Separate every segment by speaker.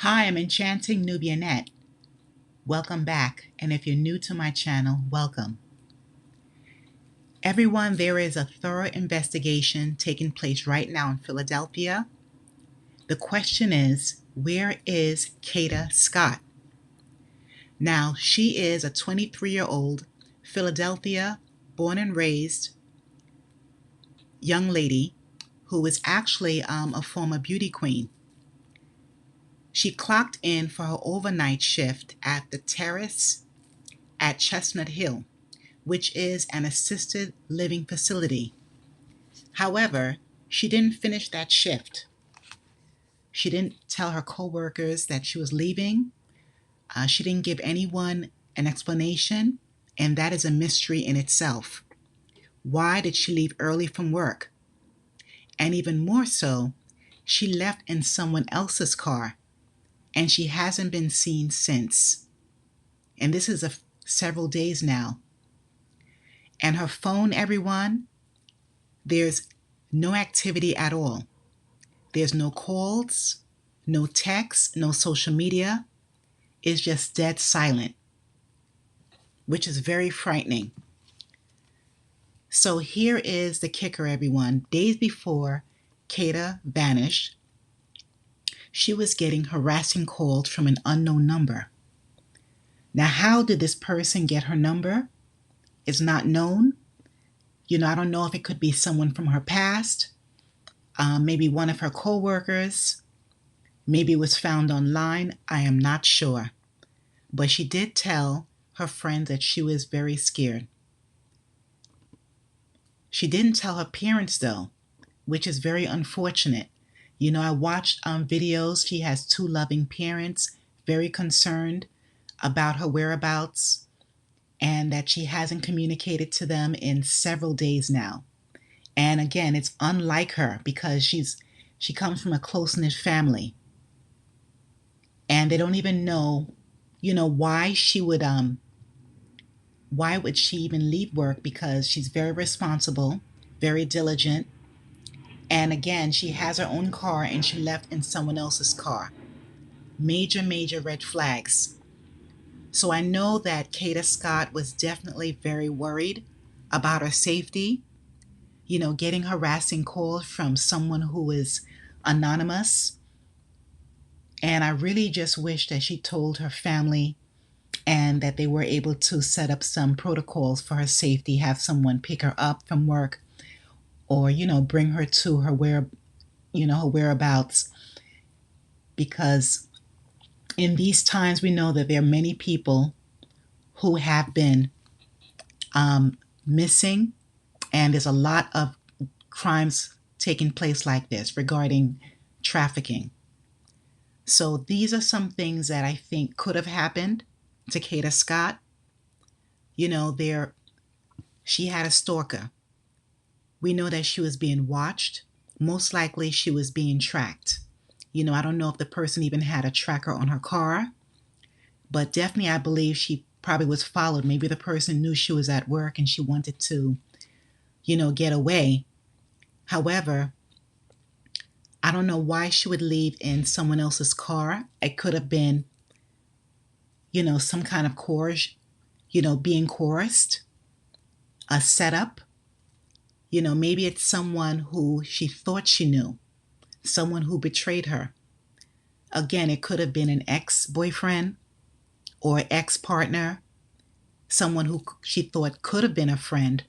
Speaker 1: Hi, I'm Enchanting Nubianette. Welcome back, and if you're new to my channel, welcome. Everyone, there is a thorough investigation taking place right now in Philadelphia. The question is, where is Kada Scott? Now, she is a 23-year-old Philadelphia born and raised young lady who is actually a former beauty queen. She clocked in for her overnight shift at the Terrace at Chestnut Hill, which is an assisted living facility. However, she didn't finish that shift. She didn't tell her coworkers that she was leaving. She didn't give anyone an explanation, and that is a mystery in itself. Why did she leave early from work? And even more so, she left in someone else's car, and she hasn't been seen since. And this is several days now. And her phone, everyone, there's no activity at all. There's no calls, no texts, no social media. It's just dead silent, which is very frightening. So here is the kicker, everyone. Days before Kada vanished, she was getting harassing calls from an unknown number. Now, how did this person get her number? It's not known. I don't know if it could be someone from her past, maybe one of her coworkers, maybe it was found online. I am not sure. But she did tell her friends that she was very scared. She didn't tell her parents, though, which is very unfortunate. I watched videos. She has two loving parents, very concerned about her whereabouts, and that she hasn't communicated to them in several days now. And again, it's unlike her because she comes from a close-knit family, and they don't even know, why would she even leave work? Because she's very responsible, very diligent, and again, she has her own car and she left in someone else's car. Major, major red flags. So I know that Kada Scott was definitely very worried about her safety, getting harassing calls from someone who is anonymous. And I really just wish that she told her family and that they were able to set up some protocols for her safety, have someone pick her up from work or, bring her to her her whereabouts. Because in these times, we know that there are many people who have been missing, and there's a lot of crimes taking place like this regarding trafficking. So these are some things that I think could have happened to Kada Scott. She had a stalker. We know that she was being watched. Most likely she was being tracked. I don't know if the person even had a tracker on her car, but definitely I believe she probably was followed. Maybe the person knew she was at work and she wanted to, get away. However, I don't know why she would leave in someone else's car. It could have been, some kind of being coerced, a setup. Maybe it's someone who she thought she knew, someone who betrayed her. Again, it could have been an ex-boyfriend or ex-partner, someone who she thought could have been a friend,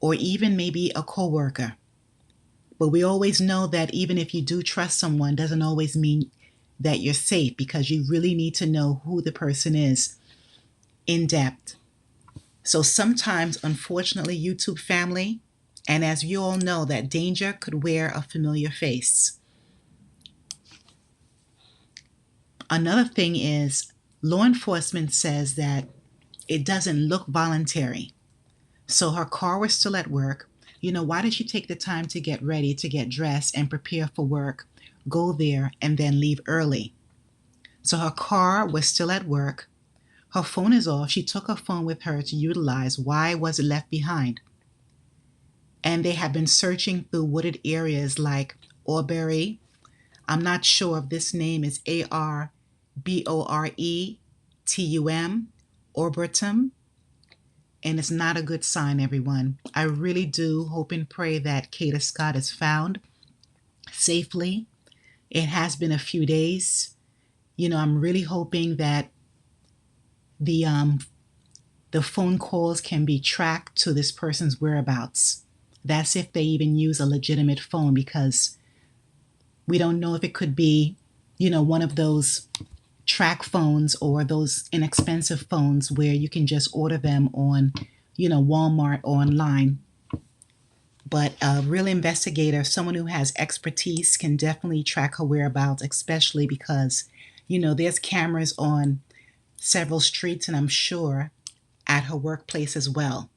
Speaker 1: or even maybe a coworker. But we always know that even if you do trust someone, doesn't always mean that you're safe, because you really need to know who the person is in depth. So sometimes, unfortunately, YouTube family, and as you all know, that danger could wear a familiar face. Another thing is, law enforcement says that it doesn't look voluntary. So her car was still at work. Why did she take the time to get ready, to get dressed and prepare for work, go there, and then leave early? So her car was still at work. Her phone is off. She took her phone with her to utilize. Why was it left behind? And they have been searching through wooded areas like Auberry, I'm not sure if this name is Arboretum, Orbitum, and it's not a good sign, everyone. I really do hope and pray that Kada Scott is found safely. It has been a few days. I'm really hoping that the um, the phone calls can be tracked to this person's whereabouts. That's if they even use a legitimate phone, because we don't know if it could be, one of those track phones or those inexpensive phones where you can just order them on, Walmart or online. But a real investigator, someone who has expertise, can definitely track her whereabouts, especially because, there's cameras on several streets, and I'm sure at her workplace as well.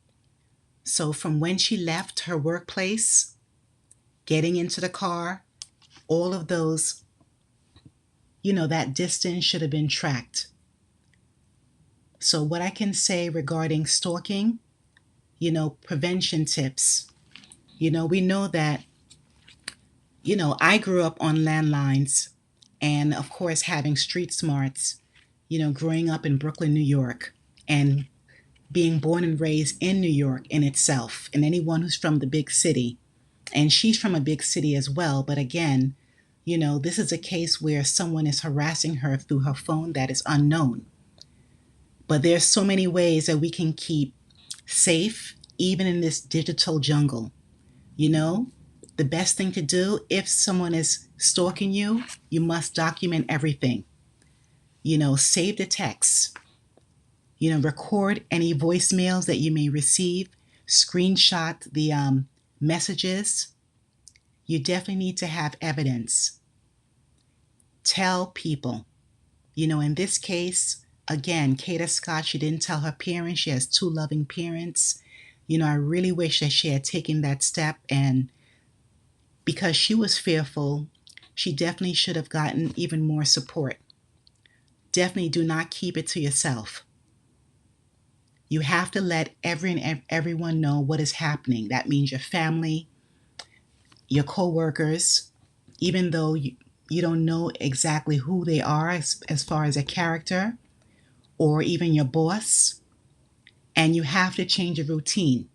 Speaker 1: So from when she left her workplace, getting into the car, all of those, that distance should have been tracked. So what I can say regarding stalking, prevention tips. We know that, I grew up on landlines, and of course having street smarts, growing up in Brooklyn, New York, and being born and raised in New York in itself, and anyone who's from the big city. And she's from a big city as well. But again, this is a case where someone is harassing her through her phone that is unknown. But there's so many ways that we can keep safe, even in this digital jungle. The best thing to do if someone is stalking you, you must document everything. Save the texts, record any voicemails that you may receive, screenshot the messages. You definitely need to have evidence. Tell people. In this case, again, Kada Scott, she didn't tell her parents. She has two loving parents. I really wish that she had taken that step, and because she was fearful, she definitely should have gotten even more support. Definitely do not keep it to yourself. You have to let everyone know what is happening. That means your family, your co-workers, even though you don't know exactly who they are as far as a character, or even your boss. And you have to change your routine.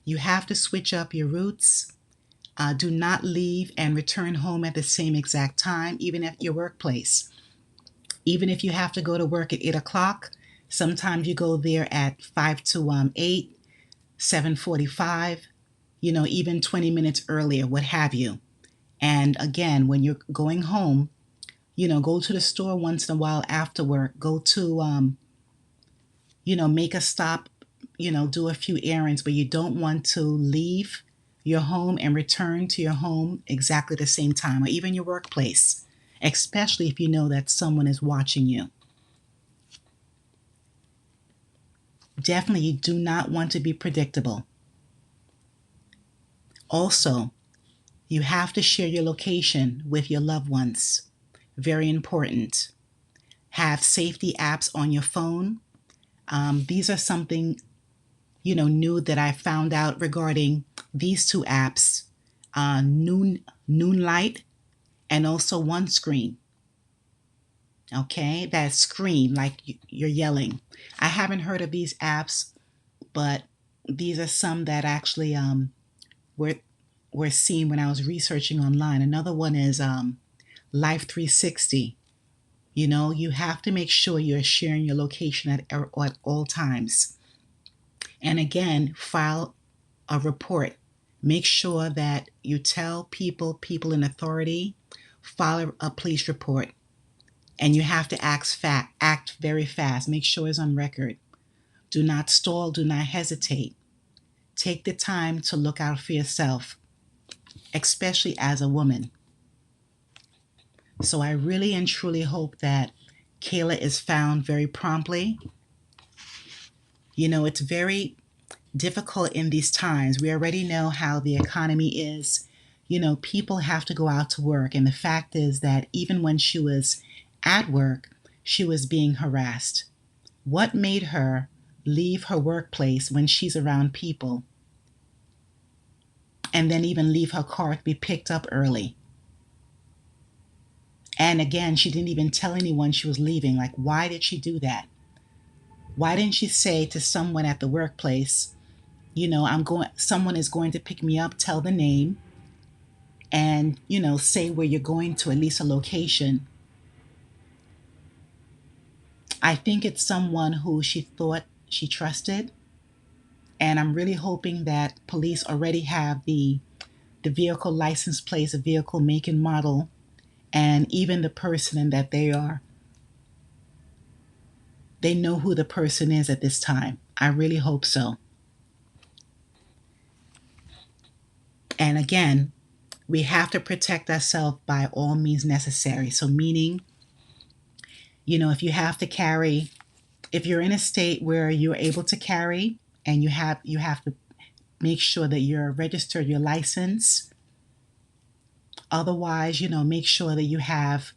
Speaker 1: You have to switch up your routes. Do not leave and return home at the same exact time, even at your workplace. Even if you have to go to work at 8 o'clock, sometimes you go there at 5 to 8, 7:45, even 20 minutes earlier, what have you. And again, when you're going home, go to the store once in a while after work. Go to, make a stop, do a few errands, but you don't want to leave your home and return to your home exactly the same time, or even your workplace, especially if you know that someone is watching you. Definitely, you do not want to be predictable. Also, you have to share your location with your loved ones. Very important. Have safety apps on your phone. These are something, new that I found out regarding these two apps, Noonlight and also One Screen. Okay, that scream like you're yelling. I haven't heard of these apps, but these are some that actually were seen when I was researching online. Another one is Life 360. You have to make sure you're sharing your location at all times. And again, file a report. Make sure that you tell people in authority, file a police report. And you have to act very fast. Make sure it's on record. Do not stall. Do not hesitate. Take the time to look out for yourself, especially as a woman. So I really and truly hope that Kayla is found very promptly. It's very difficult in these times. We already know how the economy is. People have to go out to work. And the fact is that even when she was at work, she was being harassed. What made her leave her workplace when she's around people, and then even leave her car to be picked up early? And again, she didn't even tell anyone she was leaving. Like, why did she do that? Why didn't she say to someone at the workplace, someone is going to pick me up, tell the name, and, say where you're going to, at least a location. I think it's someone who she thought she trusted. And I'm really hoping that police already have the vehicle license plates, the vehicle make and model, and even the person that they know who the person is at this time. I really hope so. And again, we have to protect ourselves by all means necessary. So meaning, if you have to carry, if you're in a state where you're able to carry and you have to make sure that you're registered, your license. Otherwise, make sure that you have,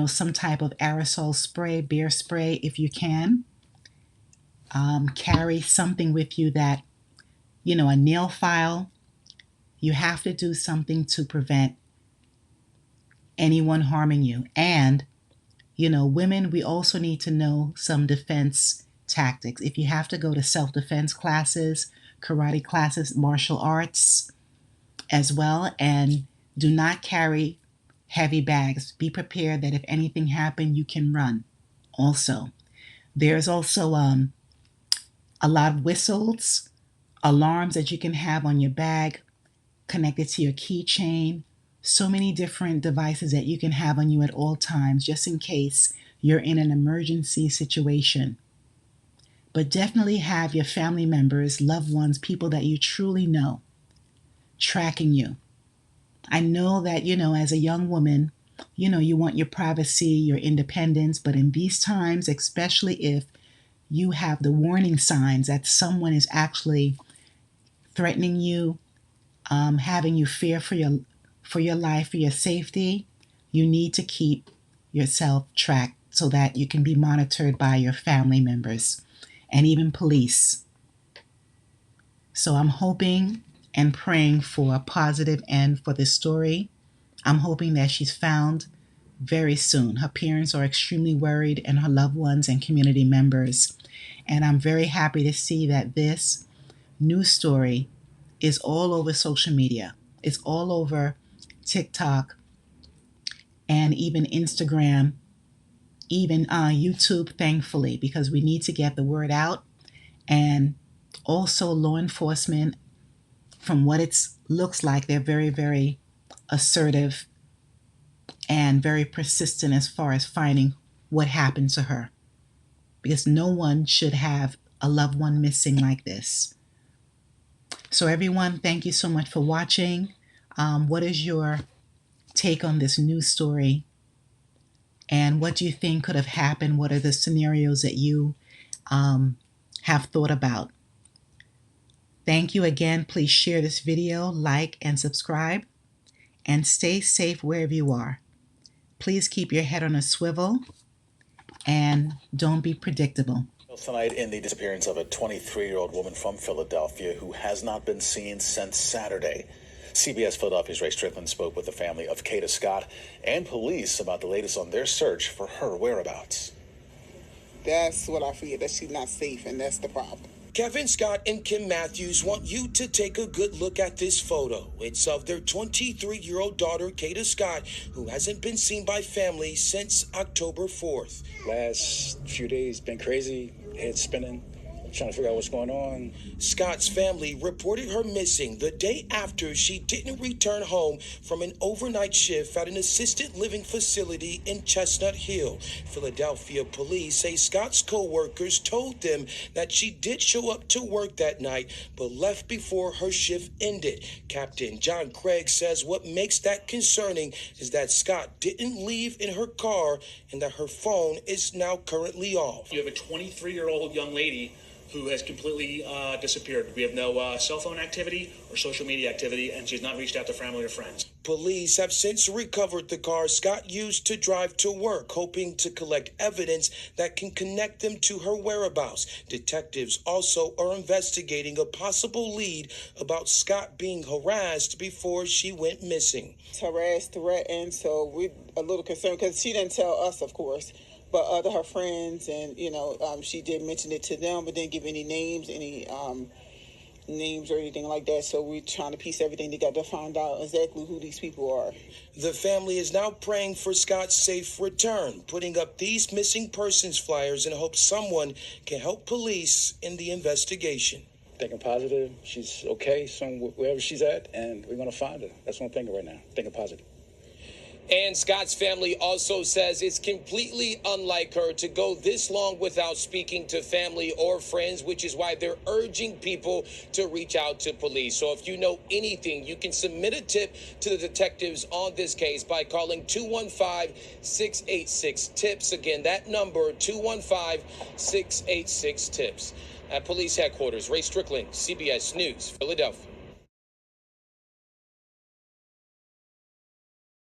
Speaker 1: some type of aerosol spray, bear spray, if you can. Carry something with you that, a nail file. You have to do something to prevent anyone harming you. And, women, we also need to know some defense tactics. If you have to go to self-defense classes, karate classes, martial arts as well, and do not carry heavy bags. Be prepared that if anything happened, you can run. Also, there's also a lot of whistles, alarms that you can have on your bag, connected to your keychain. So many different devices that you can have on you at all times, just in case you're in an emergency situation. But definitely have your family members, loved ones, people that you truly know tracking you. I know that, as a young woman, you want your privacy, your independence, but in these times, especially if you have the warning signs that someone is actually threatening you, having you fear for your life, for your safety, you need to keep yourself tracked so that you can be monitored by your family members and even police. So I'm hoping and praying for a positive end for this story. I'm hoping that she's found very soon. Her parents are extremely worried, and her loved ones and community members. And I'm very happy to see that this news story is all over social media. It's all over TikTok and even Instagram, even YouTube, thankfully, because we need to get the word out. And also law enforcement, from what it looks like, they're very, very assertive and very persistent as far as finding what happened to her. Because no one should have a loved one missing like this. So everyone, thank you so much for watching. What is your take on this news story? And what do you think could have happened? What are the scenarios that you have thought about? Thank you again. Please share this video, like, and subscribe. And stay safe wherever you are. Please keep your head on a swivel and don't be predictable.
Speaker 2: Tonight in the disappearance of a 23-year-old woman from Philadelphia who has not been seen since Saturday. CBS Philadelphia's Ray Strickland spoke with the family of Kada Scott and police about the latest on their search for her whereabouts.
Speaker 3: That's what I fear, that she's not safe, and that's the problem.
Speaker 4: Kevin Scott and Kim Matthews want you to take a good look at this photo. It's of their 23-year-old daughter, Kada Scott, who hasn't been seen by family since October 4th.
Speaker 5: Last few days been crazy, head spinning, trying to figure out what's going on.
Speaker 4: Scott's family reported her missing the day after she didn't return home from an overnight shift at an assisted living facility in Chestnut Hill. Philadelphia police say Scott's co-workers told them that she did show up to work that night, but left before her shift ended. Captain John Craig says what makes that concerning is that Scott didn't leave in her car and that her phone is now currently off.
Speaker 6: You have a 23-year-old young lady who has completely disappeared. We have no cell phone activity or social media activity, and she's not reached out to family or friends.
Speaker 4: Police have since recovered the car Scott used to drive to work, hoping to collect evidence that can connect them to her whereabouts. Detectives also are investigating a possible lead about Scott being harassed before she went missing.
Speaker 3: Harassed, threatened, so we're a little concerned because she didn't tell us, of course, but other her friends, and she did mention it to them, but didn't give any names, names or anything like that. So we're trying to piece everything together to find out exactly who these people are.
Speaker 4: The family is now praying for Scott's safe return, putting up these missing persons flyers in hopes someone can help police in the investigation.
Speaker 5: Thinking positive. She's okay, wherever she's at, and we're going to find her. That's what I'm thinking right now. Thinking positive.
Speaker 7: And Scott's family also says it's completely unlike her to go this long without speaking to family or friends, which is why they're urging people to reach out to police. So if you know anything, you can submit a tip to the detectives on this case by calling 215-686-TIPS. Again, that number, 215-686-TIPS. At police headquarters, Ray Strickland, CBS News, Philadelphia.